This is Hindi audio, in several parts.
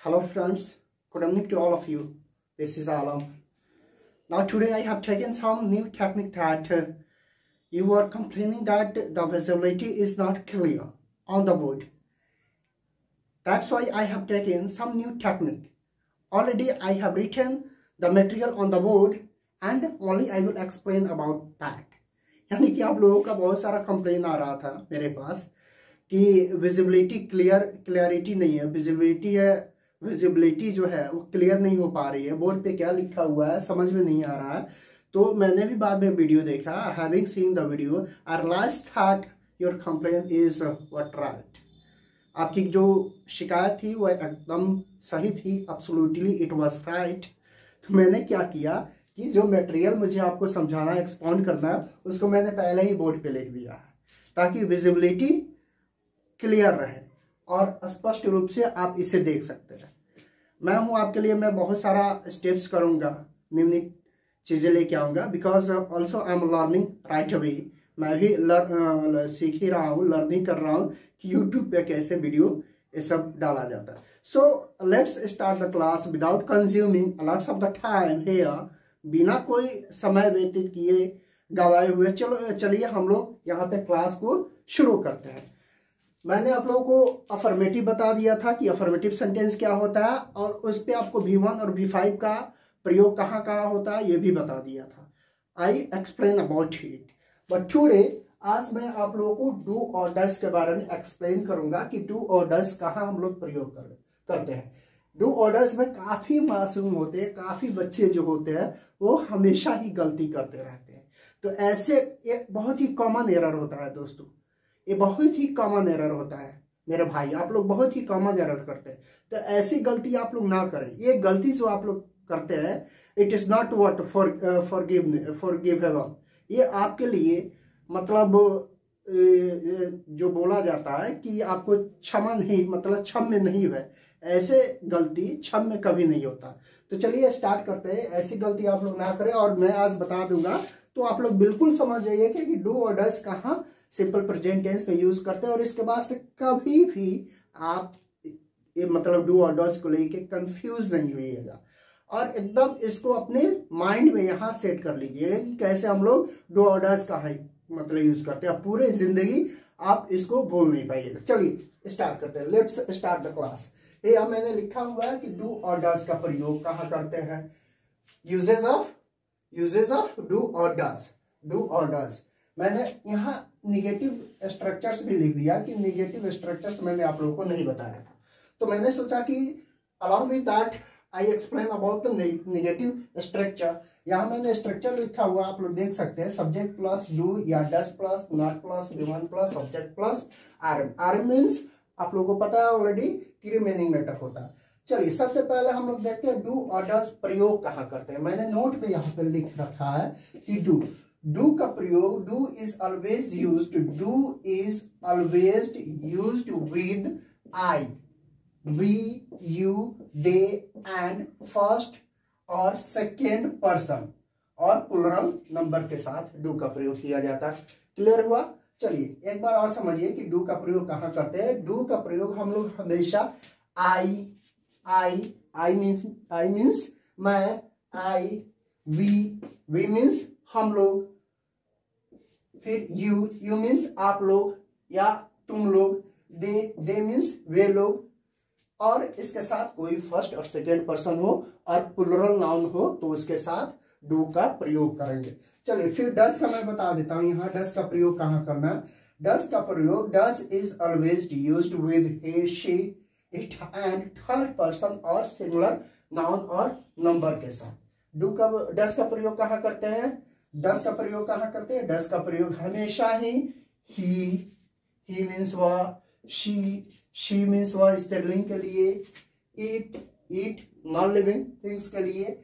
Hello friends, good evening to all of you. This is Alam. Now today I have taken some new technique that you are complaining that the visibility is not clear on the board. That's why I have taken some new technique. Already I have written the material on the board and only I will explain about that. यानी कि आप लोगों का बहुत सारा कंप्लेन आ रहा था मेरे पास कि क्लियरिटी नहीं है, विजिबिलिटी जो है वो क्लियर नहीं हो पा रही है, बोर्ड पे क्या लिखा हुआ है समझ में नहीं आ रहा है। तो मैंने भी बाद में वीडियो देखा, having seen the video I realised that your complain is what right. आपकी जो शिकायत थी वो एकदम सही थी, एब्सोल्युटली इट वाज राइट। तो मैंने क्या किया कि जो मटेरियल मुझे आपको समझाना एक्सप्लेन करना है उसको मैंने पहले ही बोर्ड पे लिख दिया है ताकि विजिबिलिटी क्लियर रहे और स्पष्ट रूप से आप इसे देख सकते हैं। मैं हूं आपके लिए, मैं बहुत सारा स्टेप्स करूंगा, निम्न चीजें लेके आऊंगा because also I am learning right away. मैं भी सीख ही रहा हूँ, लर्निंग कर रहा हूँ कि यूट्यूब पे कैसे वीडियो ये सब डाला जाता है। So let's start the class without consuming lots of the time here, बिना कोई समय व्यतीत किए गवाए हुए चलिए हम लोग यहाँ पे क्लास को शुरू करते हैं। मैंने आप लोगों को अफर्मेटिव बता दिया था कि अफर्मेटिव सेंटेंस क्या होता है और उस पर आपको V1 और V5 का प्रयोग कहाँ कहाँ होता है ये भी बता दिया था। I explain about it, but today आज मैं आप लोगों को डू और डज के बारे में एक्सप्लेन करूंगा कि डू और डज कहाँ हम लोग प्रयोग करते हैं। डू और डज में काफी मासूम होते हैं, काफी बच्चे जो होते हैं वो हमेशा ही गलती करते रहते हैं। तो ऐसे ये बहुत ही कॉमन एरर होता है दोस्तों, ये बहुत ही कॉमन एरर होता है मेरे भाई, आप लोग बहुत ही कॉमन एरर करते हैं। तो ऐसी गलती आप लोग ना करें। ये गलती जो आप लोग करते हैं it is not what forgivable. ये आपके लिए मतलब जो बोला जाता है कि आपको क्षमा नहीं, मतलब क्षम्य नहीं है, ऐसे गलती क्षम्य कभी नहीं होता। तो चलिए स्टार्ट करते हैं, ऐसी गलती आप लोग ना करें और मैं आज बता दूंगा तो आप लोग बिल्कुल समझ जाइए कि डू और डज कहाँ सिंपल प्रेजेंट टेंस में यूज करते हैं और इसके बाद से कभी भी आप ये मतलब डू और डज को लेके कंफ्यूज नहीं होइएगा और एकदम इसको अपने माइंड में यहाँ सेट कर लीजिएगा कि कैसे हम लोग डू और डज कहाँ मतलब यूज करते हैं। पूरे जिंदगी आप इसको भूल नहीं पाइएगा। चलिए स्टार्ट करते हैं, लेट्स स्टार्ट द क्लास। ये मैंने लिखा हुआ है कि डू और डज का प्रयोग कहाँ करते हैं। यूजेस ऑफ डू और डज, डू और डज। मैंने यहाँ निगेटिव स्ट्रक्चर्स भी लिख दिया कि निगेटिव स्ट्रक्चर्स मैंने आप लोगों को नहीं बताया था, तो मैंने सोचा कि along with that I explain about the negative structure. यहाँ मैंने स्ट्रक्चर लिखा हुआ आप लोग देख सकते हैं, सब्जेक्ट प्लस डू या does plus not plus V1 plus object plus RM. RM means आप लोगों को पता है ऑलरेडी कि रिमेनिंग मैटर होता है। चलिए सबसे पहले हम लोग देखते हैं डू और डज प्रयोग कहाँ करते हैं। मैंने नोट पे यहाँ पे लिख रखा है कि डू का प्रयोग, do is always used with I, we, you, they and first और सेकेंड पर्सन और प्लूरल नंबर के साथ डू का प्रयोग किया जाता है। क्लियर हुआ? चलिए एक बार और समझिए कि डू का प्रयोग कहाँ करते हैं। डू का प्रयोग हम लोग हमेशा आई मीन्स मैं, आई, वी मीन्स हम लोग, फिर यू मीन्स आप लोग या तुम लोग, दे मीन्स वे लोग, और इसके साथ कोई फर्स्ट और सेकेंड पर्सन हो और प्लूरल नाउन हो तो उसके साथ डू का प्रयोग करेंगे। चलिए फिर डज का मैं बता देता हूं, यहाँ डज का प्रयोग कहाँ करना है। डज का प्रयोग, does is always used with he, she, it and third person और सिंगुलर नाउन और नंबर के साथ। डज का प्रयोग कहाँ करते हैं। डज का प्रयोग कहाँ करते हैं। डज का प्रयोग हमेशा ही मीन्स वह, शी मीन्स वह स्त्रीलिंग के लिए, इट नॉन लिविंग थिंग्स के लिए,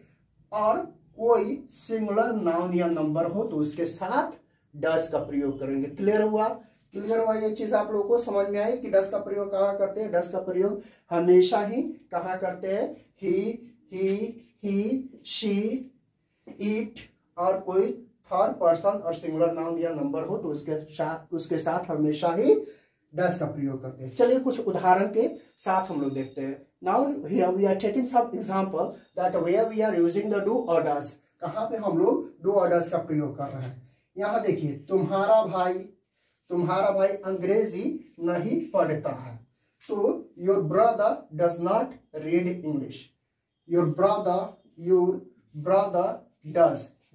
और कोई सिंगुलर नाउन या नंबर हो तो उसके साथ डज का प्रयोग करेंगे। क्लियर हुआ? ये चीज आप लोगों को समझ में आई कि डज का प्रयोग कहाँ करते हैं। डज का प्रयोग हमेशा ही कहाँ करते हैं। ही, शी, इट और कोई थर्ड पर्सन और सिंगुलर नाउन या नंबर हो तो उसके साथ हमेशा ही डज का प्रयोग करते हैं। चलिए कुछ उदाहरण के साथ हम लोग देखते हैं। Now here we are taking some example that where we are using the do or does. कहाँ पे हम लोग do or does का प्रयोग कर रहे हैं। यहाँ देखिए, तुम्हारा भाई अंग्रेजी नहीं पढ़ता है, तो your brother does not read English. Your brother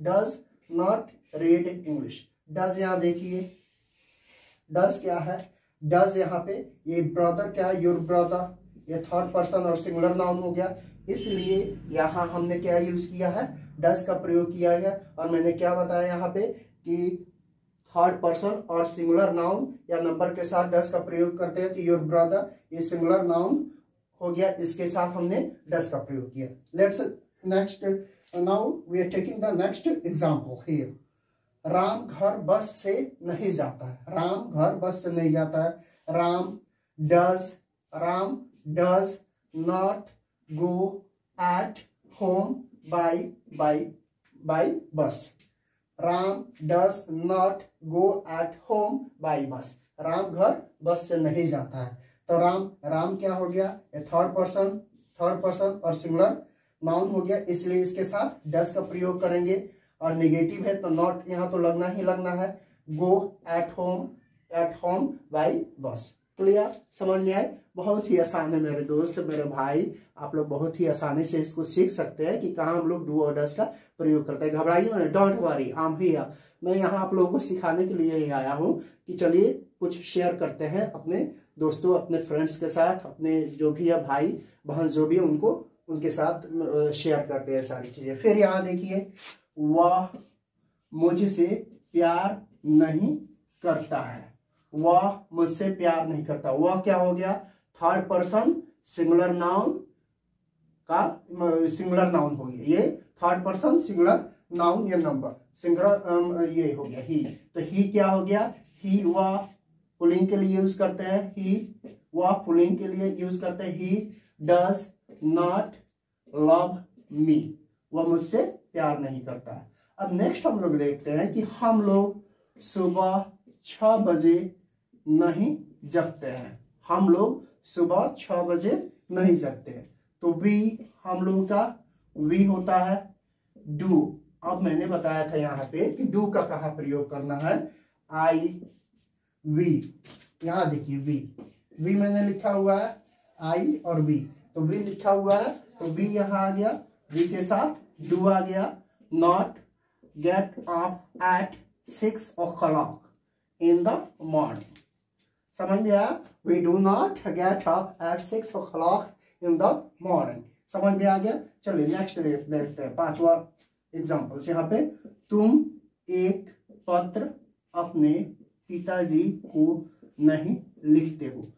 does not read English. does यहाँ देखिए, does क्या है, does यहाँ पे ये brother क्या है, your brother, ये थर्ड पर्सन और सिंगुलर नाउन हो गया, इसलिए यहाँ हमने क्या यूज किया है, does का प्रयोग किया है। और मैंने क्या बताया यहाँ पे कि थर्ड पर्सन और सिंगुलर नाउन या नंबर के साथ does का प्रयोग करते हैं, तो योर ब्रदर ये सिंगुलर नाउन हो गया, इसके साथ हमने does का प्रयोग किया। Let's next, now we are taking the next example here. Ram घर बस से नहीं जाता है, राम घर बस से नहीं जाता है। Ram does not go at home by bus. Ram does not go at home by bus. Ram घर बस से नहीं जाता है, तो राम क्या हो गया, थर्ड पर्सन और सिंगुलर नाउन हो गया, इसलिए इसके साथ डज का प्रयोग करेंगे। और नेगेटिव है तो नॉट यहाँ तो लगना ही लगना है। गो एट होम बाय बस। क्लियर, समझ में आए? बहुत ही आसान है मेरे दोस्त, मेरे भाई, आप लोग बहुत ही आसानी से इसको सीख सकते हैं कि कहाँ हम लोग डू और डज का प्रयोग करते हैं। घबराइए ना, don't worry, I am here. मैं यहाँ आप लोगों को सिखाने के लिए ही आया हूँ कि चलिए कुछ शेयर करते हैं अपने दोस्तों, अपने फ्रेंड्स के साथ, अपने जो भी है भाई बहन जो भी है उनके साथ शेयर करते हैं सारी चीजें। फिर यहाँ देखिए, वह मुझसे प्यार नहीं करता है। वह मुझसे प्यार नहीं करता, वह क्या हो गया, थर्ड पर्सन सिंगुलर नाउन का सिंगुलर नाउन हो गया, ये थर्ड पर्सन सिंगुलर नाउन या नंबर सिंगुलर ये हो गया ही। तो ही क्या हो गया, ही वह पुलिंग के लिए यूज करते हैं, ही वह पुलिंग के लिए यूज करते हैं। ही डज नॉट लव मी, वह मुझसे प्यार नहीं करता है। अब नेक्स्ट हम लोग देखते हैं कि हम लोग सुबह 6 बजे नहीं जगते हैं। हम लोग सुबह 6 बजे नहीं जगते हैं, तो वी हम लोग का वी होता है डू। अब मैंने बताया था यहाँ पे कि डू का कहाँ प्रयोग करना है, आई वी। यहाँ देखिए वी मैंने लिखा हुआ है आई और वी, तो वी लिखा हुआ है तो वी यहाँ आ गया, वी के साथ डू आ गया। Not get up at 6 o'clock in the morning। समझ में आया? We do not get up at 6 o'clock in the morning। समझ में आ गया? चलिए नेक्स्ट देखते हैं, 5वां एग्जाम्पल्स यहाँ पे। तुम एक पत्र अपने पिताजी को नहीं लिखते हो।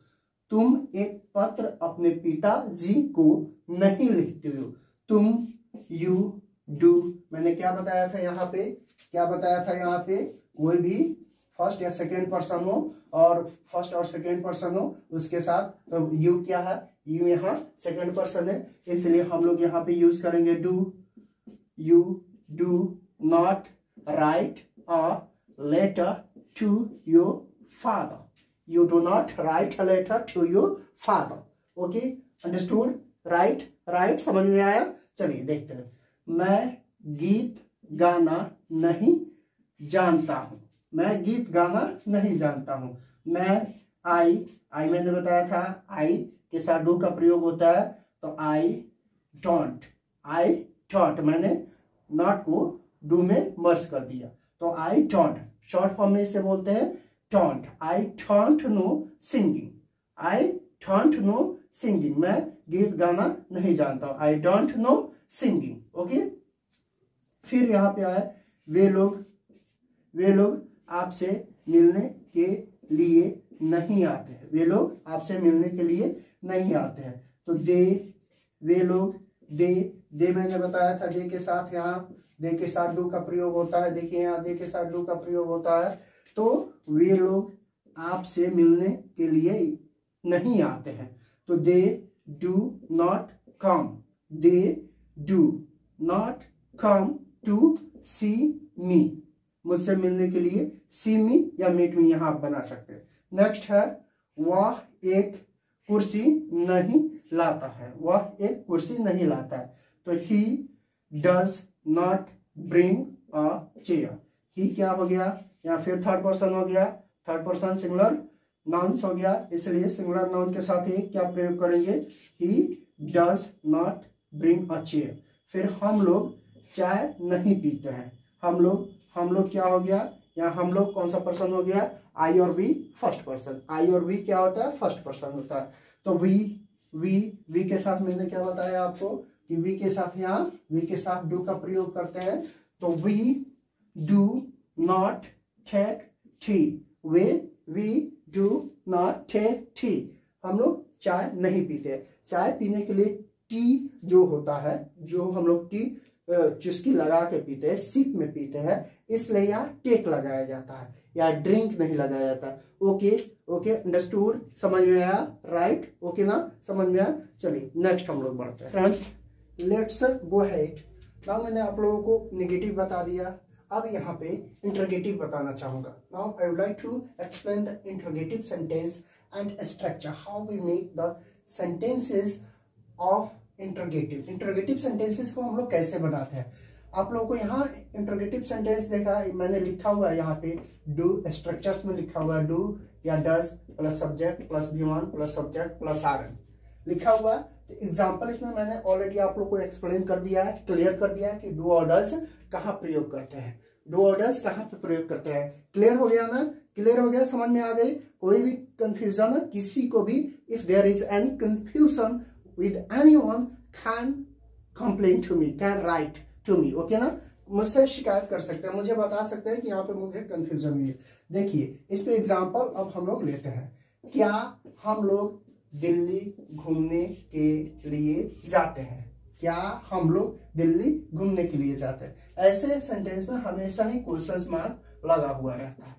तुम एक पत्र अपने पिताजी को नहीं लिखते हो। तुम यू डू, मैंने क्या बताया था यहाँ पे, कोई भी फर्स्ट या सेकेंड पर्सन हो और फर्स्ट और सेकेंड पर्सन हो उसके साथ, तो यू क्या है, यू यहाँ सेकेंड पर्सन है, इसलिए हम लोग यहाँ पे यूज करेंगे do. You do not write a letter to your father. You do not write a letter to your father. Okay, understood? Right, समझ में आया? चलिए देखते हैं। मैं गीत गाना नहीं जानता हूँ। मैं आई मैंने बताया था, आई के साथ डू का प्रयोग होता है, तो आई डोंट मैंने नॉट को डू में मर्ज कर दिया, तो आई डोंट, शॉर्ट फॉर्म में इसे बोलते हैं don't। I don't know singing। मैं गीत गाना नहीं जानता हूँ, I don't know singing। Okay, फिर यहाँ पे आया, वे लोग आपसे मिलने के लिए नहीं आते हैं। वे लोग आपसे मिलने के लिए नहीं आते हैं, तो वे लोग दे मैंने बताया था, दे के साथ यहाँ दे के साथ डू का प्रयोग होता है। देखिए यहाँ दे के साथ डू का प्रयोग होता है, तो वे लोग आपसे मिलने के लिए नहीं आते हैं, तो they do not come to see me. मुझसे मिलने के लिए सी मी या मीट मी यहाँ आप बना सकते हैं। नेक्स्ट है, वह एक कुर्सी नहीं लाता है, वह एक कुर्सी नहीं लाता है। तो he does not bring a chair. ही क्या हो गया, या फिर थर्ड पर्सन हो गया, थर्ड पर्सन सिंगुलर नाउन्स हो गया, इसलिए सिंगुलर नाउन के साथ ही क्या प्रयोग करेंगे, ही does not bring a chair. फिर हम लोग चाय नहीं पीते हैं। हम लोग क्या हो गया, या हम लोग कौन सा पर्सन हो गया, आई और वी फर्स्ट पर्सन। आई और वी क्या होता है, फर्स्ट पर्सन होता है। तो वी के साथ मैंने क्या बताया आपको कि वी के साथ, यहाँ वी के साथ डू का प्रयोग करते हैं। तो we do not take tea, we do not take tea. हम लोग चाय नहीं पीते। चाय पीने के लिए टी जो होता है, जो हम लोग टी चुस्की लगा के पीते हैं, सिप में पीते हैं, इसलिए यहाँ टेक लगाया जाता है, या ड्रिंक नहीं लगाया जाता। ओके अंडरस्टूड, समझ में आया, राइट, ओके ना, समझ में आया। चलिए नेक्स्ट हम लोग बढ़ते हैं friends, let's go ahead. Now मैंने आप लोगों को नेगेटिव बता दिया, अब यहाँ पे इंटरोगेटिव बताना चाहूंगा। Now I would like to explain the interrogative sentence and structure, how we make the sentences of interrogative. Interrogative sentences को हम लोग कैसे बनाते हैं। आप लोगों को यहाँ इंटरोगेटिव सेंटेंस देखा, मैंने लिखा हुआ है यहाँ पे डू, स्ट्रक्चर्स में लिखा हुआ है डू या does plus subject plus V1 plus subject plus RN लिखा हुआ। तो एग्जाम्पल इसमें मैंने ऑलरेडी आप लोग को एक्सप्लेन कर दिया है, क्लियर कर दिया है कि डू और डज कहाँ प्रयोग करते हैं, डू और डज कहाँ पे प्रयोग करते हैं। क्लियर हो गया ना, क्लियर हो गया, समझ में आ गई। कोई भी कंफ्यूजन, किसी को भी if there is any confusion with anyone can complain to me, can write to me, okay ना, मुझसे शिकायत कर सकते हैं, मुझे बता सकते हैं कि यहाँ पे मुझे कंफ्यूजन हुई है। देखिए इस पे एग्जांपल अब हम लोग लेते हैं, क्या हम लोग दिल्ली घूमने के लिए जाते हैं, क्या हम लोग दिल्ली घूमने के लिए जाते हैं। ऐसे सेंटेंस में हमेशा ही क्वेश्चन मार्क लगा हुआ रहता है,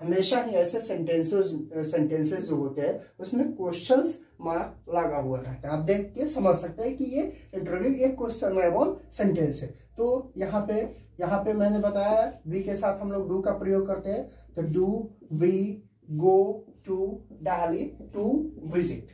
हमेशा ही ऐसे सेंटेंसेस जो होते हैं उसमें क्वेश्चंस मार्क लगा हुआ रहता है। आप देख के समझ सकते हैं कि ये इंटरव्यू एक क्वेश्चनेबल सेंटेंस है। तो यहाँ पे मैंने बताया वी के साथ हम लोग डू का प्रयोग करते हैं। तो do we go to Delhi to visit.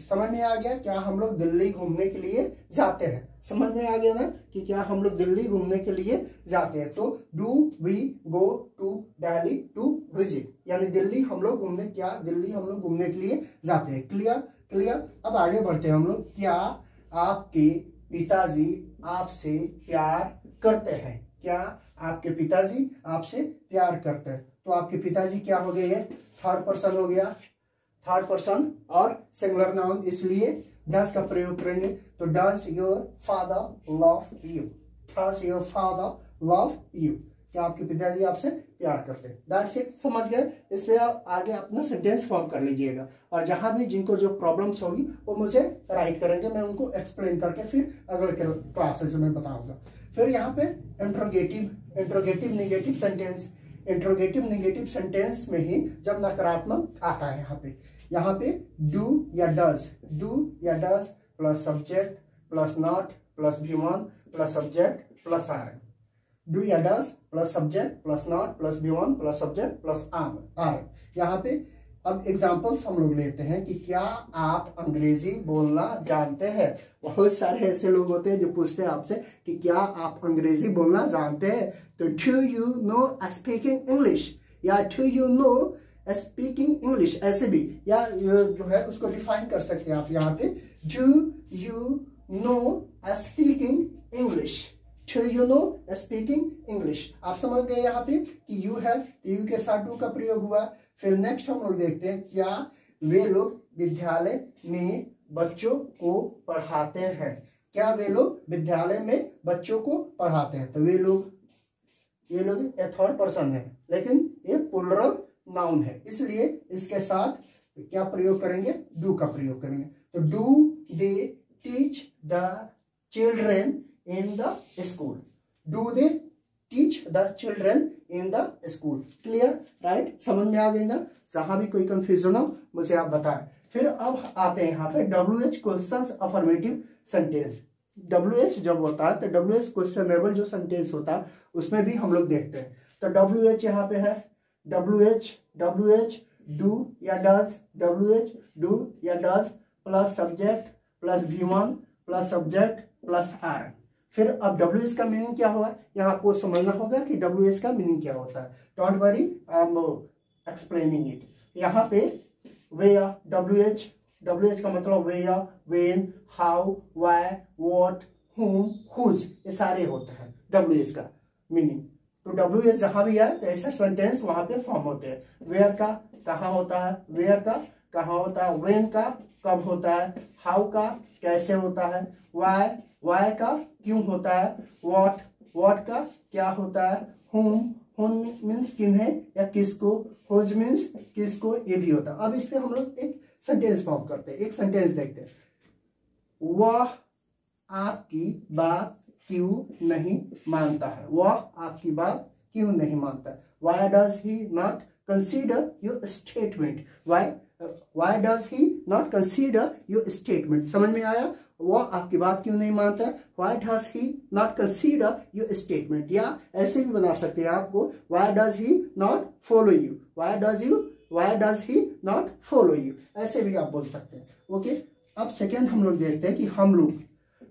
समझ में आ गया, क्या हम लोग दिल्ली घूमने के लिए जाते हैं। समझ में आ गया ना कि क्या हम लोग दिल्ली घूमने के लिए जाते हैं। तो do we go to Delhi to visit, यानी दिल्ली हम लोग घूमने, क्या दिल्ली हम लोग घूमने के लिए जाते हैं। क्लियर। अब आगे बढ़ते हैं हम लोग। क्या आपके पिताजी आपसे प्यार करते हैं, क्या आपके पिताजी आपसे प्यार करते हैं। तो आपके पिताजी क्या हो गए, ये थर्ड पर्सन हो गया, थर्ड पर्सन और सिंगुलर नाउन, इसलिए डज का प्रयोग करेंगे। तो does your father love you, does your father love you, क्या आपके पिताजी आपसे प्यार करते हैं। दैट्स इट, समझ गए। इस पे आप आगे अपना सेंटेंस फॉर्म कर लीजिएगा, और जहां भी जिनको जो प्रॉब्लम्स होगी वो मुझे राइट करेंगे, मैं उनको एक्सप्लेन करके फिर अगले क्लासेस में बताऊंगा। फिर यहाँ पे interrogative negative sentence, interrogative negative sentence में ही जब नकारात्मक आता है यहाँ पे डू या does plus subject plus not plus V1 plus subject plus RN, do या does plus subject plus not plus V1 plus subject plus RN। यहाँ पे अब एग्जांपल्स हम लोग लेते हैं कि क्या आप अंग्रेजी बोलना जानते हैं। बहुत सारे ऐसे लोग होते हैं जो पूछते हैं आपसे कि क्या आप अंग्रेजी बोलना जानते हैं। तो do you know speaking English, या do you know speaking English, ऐसे भी, या जो है उसको डिफाइन कर सकते हैं आप यहाँ पे। Do you know speaking English, do you know speaking English. आप समझ गए यहाँ पे कि यू है, यू के साथ डू का प्रयोग हुआ। फिर नेक्स्ट हम लोग देखते हैं, क्या वे लोग विद्यालय में बच्चों को पढ़ाते हैं, क्या वे लोग विद्यालय में बच्चों को पढ़ाते हैं। तो वे लोग ये थर्ड पर्सन है, लेकिन ये प्लूरल नाउन है, इसलिए इसके साथ क्या प्रयोग करेंगे, डू का प्रयोग करेंगे। तो do they teach the children in the school, do they teach the children in the school. Clear, right, समझ में आ गई ना। जहां भी कोई कंफ्यूजन हो मुझे आप बताएं। फिर अब आते हैं यहाँ पे WH questions affirmative sentence. WH जब होता है तो WH क्वेश्चनेबल जो सेंटेंस होता है उसमें भी हम लोग देखते हैं। तो WH यहाँ पे है, WH डू या डज, WH डू या does plus subject plus V1 plus subject plus R. फिर अब WH का मीनिंग क्या हुआ, यहाँ आपको समझना होगा कि WH का मीनिंग क्या होता है। Don't worry, I am explaining it. यहाँ पे वेयर, WH का मतलब where, when, how, why, what, whom, whose, ये सारे होते हैं WH का मीनिंग। तो WH जहां भी है तो ऐसा सेंटेंस वहां पे फॉर्म होते हैं। वेयर का कहाँ होता है, वेयर का कहाँ होता है, वेन का कब होता है, हाउ का कैसे होता है, व्हाई का क्यों होता है, व्हाट का क्या होता है, whom मीन्स किन्हें या किसको, whose मीन्स किसको, ये भी होता है। अब इस पे हम लोग एक सेंटेंस फॉर्म करते हैं, एक सेंटेंस देखते हैं। वह आपकी बात क्यों नहीं मानता है, वह आपकी बात क्यों नहीं मानता है। Why does he not consider your statement? Why does he not consider your statement? समझ में आया, वह आपकी बात क्यों नहीं मानता है। Why does he not consider your statement? या ऐसे भी बना सकते हैं आपको, Why does he not follow you? Why does he not follow you? ऐसे भी आप बोल सकते हैं। ओके, अब सेकेंड हम लोग देखते हैं कि हम लोग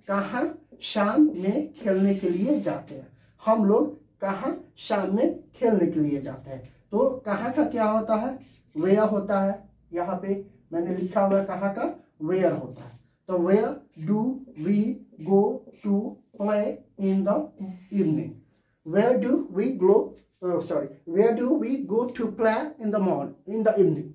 कहाँ शाम में खेलने के लिए जाते हैं। हम लोग कहाँ शाम में खेलने के लिए जाते हैं। तो कहाँ का क्या होता है, वेयर होता है। यहाँ पे मैंने लिखा हुआ कहाँ का, वेयर होता है। तो where do we go to play in the evening, where do we go to play in the evening,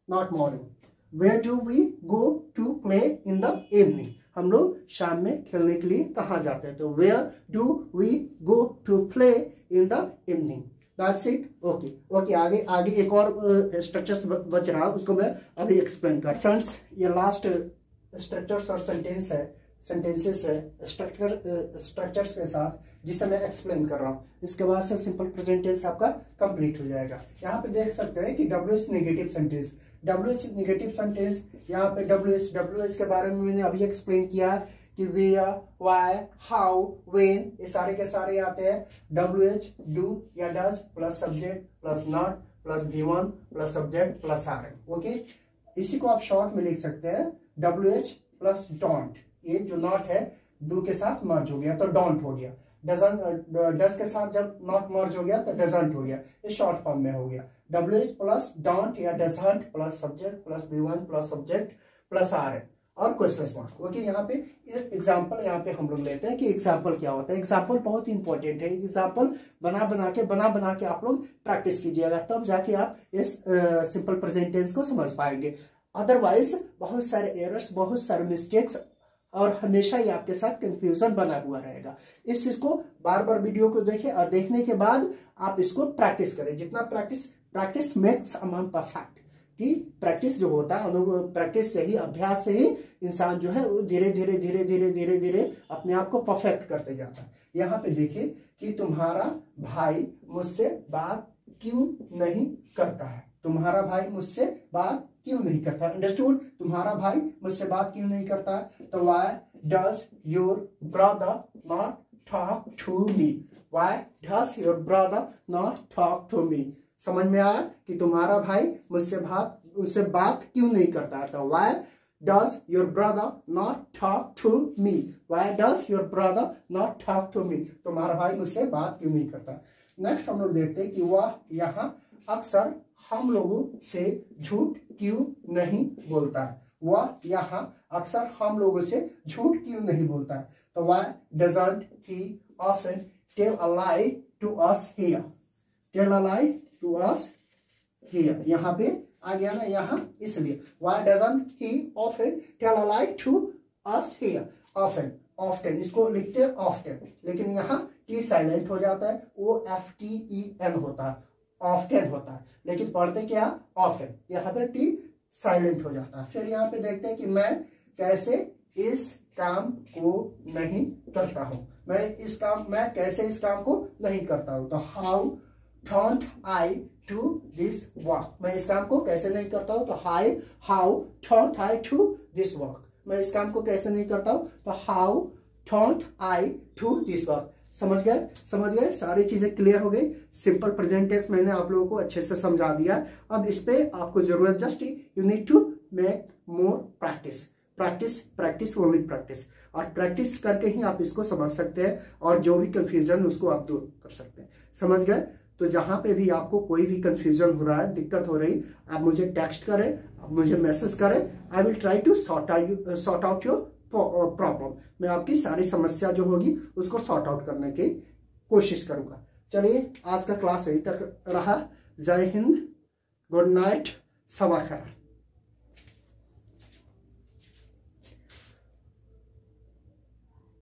not morning. Where do we go to play in the evening, हम लोग शाम में खेलने के लिए कहाँ जाते हैं। तो where do we go to play in the evening, that's it. Okay, आगे एक और स्ट्रक्चर्स बच रहा है, उसको मैं अभी एक्सप्लेन कर। फ्रेंड्स, ये लास्ट स्ट्रक्चर्स और सेंटेंसेस है स्ट्रक्चर्स के साथ जिसे मैं एक्सप्लेन कर रहा हूँ। इसके बाद से सिंपल प्रेजेंट टेंस आपका कंप्लीट हो जाएगा। यहाँ पे देख सकते हैं कि WH negative sentence, WH negative sentence, यहाँ पे WH के बारे में मैंने अभी एक्सप्लेन किया कि वेयर, व्हाई, हाउ, व्हेन, ये सारे के सारे आते हैं WH, डू या does plus subject plus not plus V1 plus subject plus RM। Okay, इसी को आप शॉर्ट में लिख सकते हैं WH प्लस डोंट। ये जो नॉट है डू के साथ मर्ज हो गया तो डोंट हो गया, डज के साथ जब नॉट मर्ज हो गया तो डजंट हो गया, ये शॉर्ट फॉर्म में हो गया। WH प्लस डोंट या doesn't plus subject plus V1 plus subject plus RM और क्वेश्चन मार्क। ओके, यहाँ पे एग्जाम्पल यहाँ पे हम लोग लेते हैं कि एग्जाम्पल क्या होता है। एग्जाम्पल बहुत इंपॉर्टेंट है। एग्जाम्पल बना के आप लोग प्रैक्टिस कीजिएगा, तब जाके आप इस सिंपल प्रेजेंट टेंस को समझ पाएंगे। अदरवाइज बहुत सारे एरर्स, बहुत सारे मिस्टेक्स और हमेशा ही आपके साथ कंफ्यूजन बना हुआ रहेगा। इस चीज को बार बार वीडियो को देखें और देखने के बाद आप इसको प्रैक्टिस करें। जितना practice makes a man perfect, कि प्रैक्टिस जो होता है, प्रैक्टिस से ही, अभ्यास से ही इंसान जो है धीरे धीरे अपने आप को परफेक्ट करते जाता है। यहाँ पे देखिए कि तुम्हारा भाई मुझसे बात क्यों नहीं करता है। तुम्हारा भाई मुझसे बात क्यों नहीं करता, अंडरस्टूड। तुम्हारा भाई मुझसे बात क्यों नहीं करता। तो why does your brother not talk to me, why does your brother not talk to me. समझ में आया कि तुम्हारा भाई मुझसे बात क्यों नहीं करता। तो why does your brother not talk to me, why does your brother not talk to me, तुम्हारा भाई मुझसे बात क्यों नहीं करता। नेक्स्ट हम लोग देखते हैं कि वह यहाँ अक्सर हम लोगों से झूठ क्यों नहीं बोलता है। वह यहाँ अक्सर हम लोगों से झूठ क्यों नहीं बोलता है। तो why doesn't he often tell a lie to us here, tell a lie to us here. यहाँ पे आ गया ना, यहाँ इसलिए why doesn't he often tell a lie to us here. Often इसको लिखते हैं ऑफ्टन, लेकिन यहाँ टी साइलेंट हो जाता है, OFTEN होता है, ऑफ्टन होता है, लेकिन पढ़ते क्या ऑफन, यहाँ पे टी साइलेंट हो जाता है। फिर यहाँ पे देखते हैं कि मैं कैसे इस काम को नहीं करता हूँ, मैं कैसे इस काम को नहीं करता हूँ। तो how don't I do this work, मैं इस काम को कैसे नहीं करता हूँ। तो how don't I do this work, मैं इस काम को कैसे नहीं करता हूँ। तो how don't I do this work. समझ गए, सारी चीजें क्लियर हो गई। सिंपल प्रेजेंट टेंस मैंने आप लोगों को अच्छे से समझा दिया। अब इस पे आपको जरूरत just you need to make more practice, practice practice only practice, और प्रैक्टिस करके ही आप इसको समझ सकते हैं और जो भी कंफ्यूजन उसको आप दूर कर सकते हैं। समझ गए? तो जहां पे भी आपको कोई भी कंफ्यूजन हो रहा है, दिक्कत हो रही, आप मुझे टेक्स्ट करें, आप मुझे मैसेज करें। I will try to sort out your problem. मैं आपकी सारी समस्या जो होगी उसको सॉर्ट आउट करने की कोशिश करूंगा। चलिए आज का क्लास यही तक रहा। जय हिंद, गुड नाइट, सबा खैर।